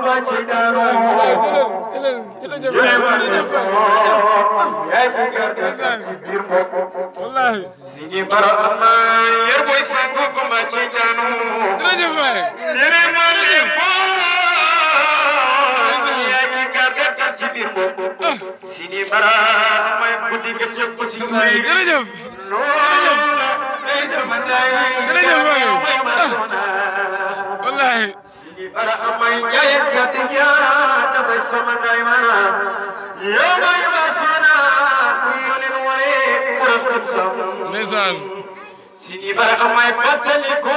ma ci daanu yéen ma def yaay ci garga ci biir mbokk wallahi Sidi Barama yéen mooy sangu ko ma ci daanu yéen ma def yaay ci garga ci biir mbokk Sidi Barama guddi ga ci ko si tuuti jërëjëf wallahi Sidi Barama yaay gàtt ñaa dafay sama ndey ma yow may ma sona ku yonen ware borom ko sam ndeysaan Sidi Barama fàttali ko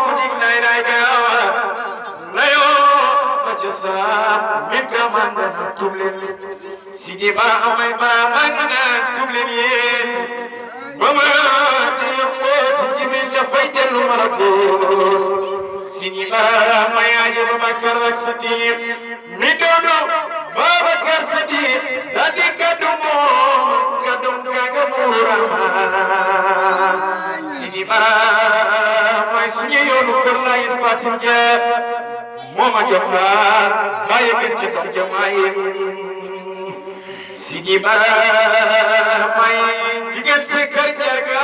ku dig nay nay gawa layo ba ci sa min ka man na tublen Sidi Barama na tublen yéen ba ma di yëngooti jibil dafay dellu marabo Sidi Barama yaaje Babakar ak Sadiq mi doono Babakar Sadiq dadi kadumo kadum kaga murama Sidi Barama suñu yoonu kër lay Fatim Dia mooma jombaar baye gën ci doom jamaay Sidi Barama diggante kër jaga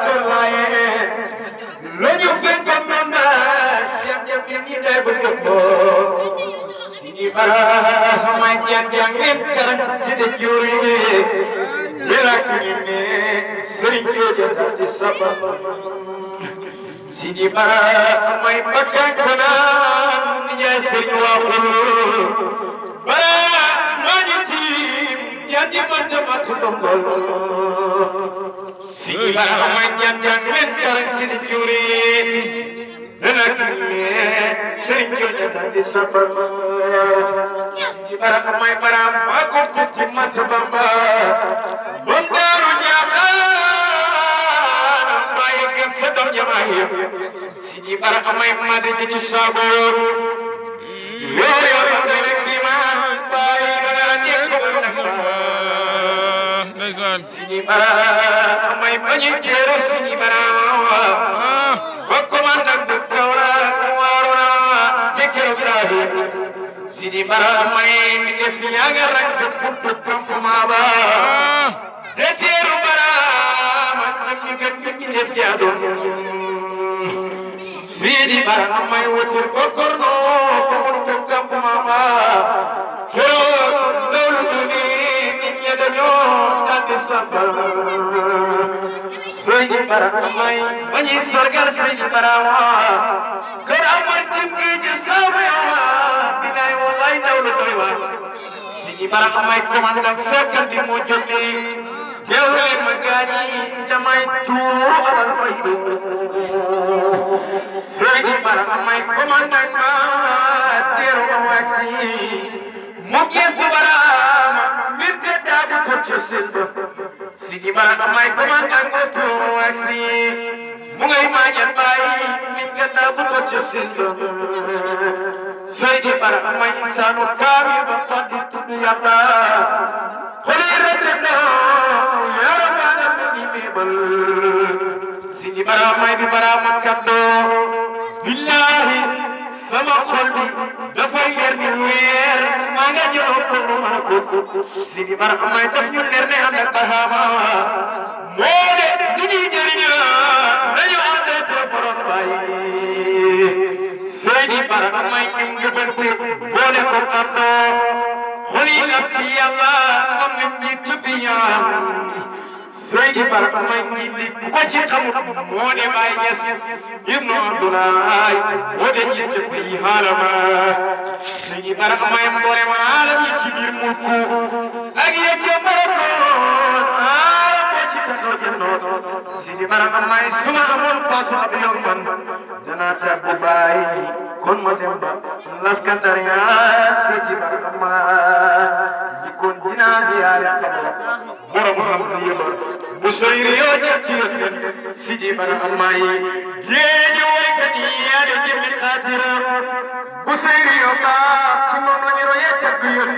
kër lay lañu fekkoon nonda jam ñi day bu ko Sidi Barama jang leen karan ci de juri yrak ñi ne Serigne Jojo dal di sabab Sidi Barama bakkan kana ni ya Serigne waxul bara ñu tim jaji mat dombol Sidi Barama jang leen karan ci de juri yrak ñi Serigne Jojo dal di sabab Sidi Barama baram ba ko ci mat bamba bondaru jaaka baye gën sa doom jamaay Sidi Barama made ci sabor yo dele kima baye gën a ko ndeysaan Sidi Barama bañu teero Sidi Barama ba commandant de Kawla warona tekero Ibrahim Sidi Barama mi def ñaaga rak sa putu campement ba teero Barama ñu gën ñu def jaado Sidi Barama wotir kokorno fo putu campement ba kero lolu ni ñe dañu dadi sabal Sidi Barama bañi sargal Sidi Barama kër amar timgi ci sabu binay wallahi dawlu doy wa Sidi Barama commandant cercle di mo jommi teewle magani jamay tuuru adal faydu Sidi Barama commandant ma teeru ma waxi mo gestu Barama mir ka dabu ko ci silba Sidi Barama commandant ma tuuru waxi mu ngay mañal bayi mir ka dabu ko ci silba Sidi Barama insanu kamil ba fadi tudu yalla kholi ratna ya rabbana bi bal Sidi Barama bi Barama kaddo billahi sama xolbi dafa yer ni weer ma nga jëlo ko ma ko Sidi Barama daf ñu leer ne ànd ak Barama moo de li ñuy jëriña dañu ànd te borom bayi Sidi Barama ñu ngëbante boole ko àndo xoli ak ci Yàlla am nañ ni tubiyan Sidi Barama ngi li ko ci xamut moo de Baay Ñas Ibnu Abdoulaye moo de ñi ci bi harama Sidi Barama mboole ma alam ci biir mulku ak ya ci marako ko ci taxaw jëno Sidi Barama suma amoon pasu ab yoon man dana tàggu baay kon ma dem ba laskandariya Sidi Barama di kon dina ziyaare xabla borom xam si yëba bu seyri yoo ci yoon Sidi Barama géeju waykat yi yaa di jëmmi xaatira bu seyri yoo baax ci moom la ñu royee tagg yoon